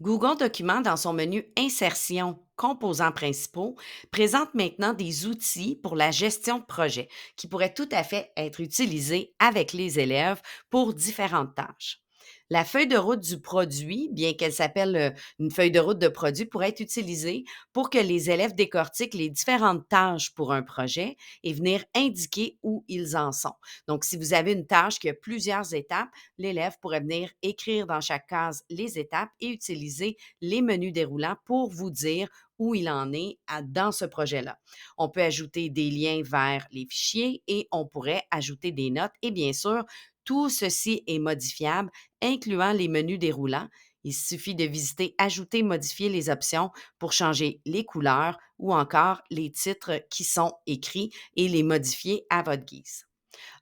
Google Documents, dans son menu Insertion, composants principaux, présente maintenant des outils pour la gestion de projet qui pourraient tout à fait être utilisés avec les élèves pour différentes tâches. La feuille de route du produit, bien qu'elle s'appelle une feuille de route de produit, pourrait être utilisée pour que les élèves décortiquent les différentes tâches pour un projet et venir indiquer où ils en sont. Donc, si vous avez une tâche qui a plusieurs étapes, l'élève pourrait venir écrire dans chaque case les étapes et utiliser les menus déroulants pour vous dire où il en est dans ce projet-là. On peut ajouter des liens vers les fichiers et on pourrait ajouter des notes. Et bien sûr, tout ceci est modifiable, incluant les menus déroulants. Il suffit de visiter Ajouter, modifier les options pour changer les couleurs ou encore les titres qui sont écrits et les modifier à votre guise.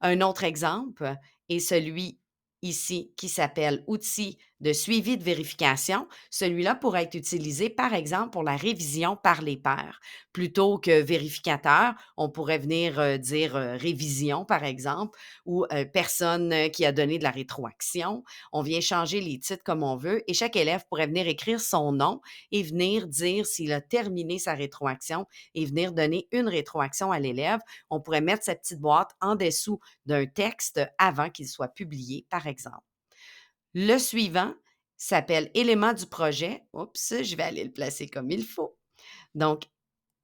Un autre exemple est celui ici qui s'appelle Outils de suivi de vérification. Celui-là pourrait être utilisé, par exemple, pour la révision par les pairs. Plutôt que vérificateur, on pourrait venir dire révision, par exemple, ou personne qui a donné de la rétroaction. On vient changer les titres comme on veut et chaque élève pourrait venir écrire son nom et venir dire s'il a terminé sa rétroaction et venir donner une rétroaction à l'élève. On pourrait mettre sa petite boîte en dessous d'un texte avant qu'il soit publié, par exemple. Le suivant s'appelle élément du projet. Oups, je vais aller le placer comme il faut. Donc,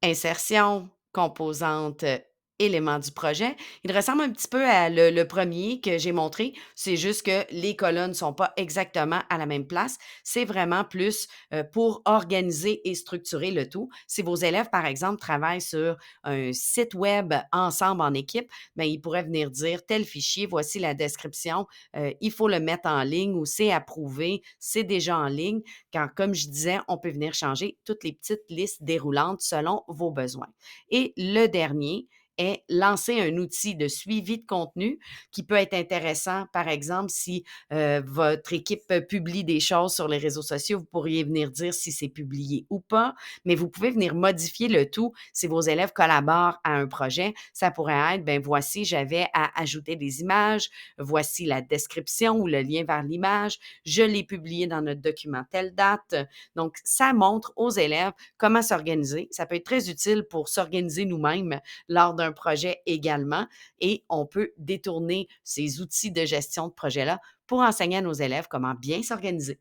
insertion, composante, élément du projet. Il ressemble un petit peu à le 1 que j'ai montré. C'est juste que les colonnes ne sont pas exactement à la même place. C'est vraiment plus, pour organiser et structurer le tout. Si vos élèves, par exemple, travaillent sur un site web ensemble en équipe, bien, ils pourraient venir dire: «Tel fichier, voici la description, il faut le mettre en ligne» ou «C'est approuvé, c'est déjà en ligne». Quand, comme je disais, on peut venir changer toutes les petites listes déroulantes selon vos besoins. Et le dernier est lancer un outil de suivi de contenu qui peut être intéressant, par exemple, si votre équipe publie des choses sur les réseaux sociaux, vous pourriez venir dire si c'est publié ou pas, mais vous pouvez venir modifier le tout si vos élèves collaborent à un projet. Ça pourrait être, ben voici, j'avais à ajouter des images, voici la description ou le lien vers l'image, je l'ai publié dans notre document telle date. Donc, ça montre aux élèves comment s'organiser. Ça peut être très utile pour s'organiser nous-mêmes lors d'un projet également et on peut détourner ces outils de gestion de projet-là pour enseigner à nos élèves comment bien s'organiser.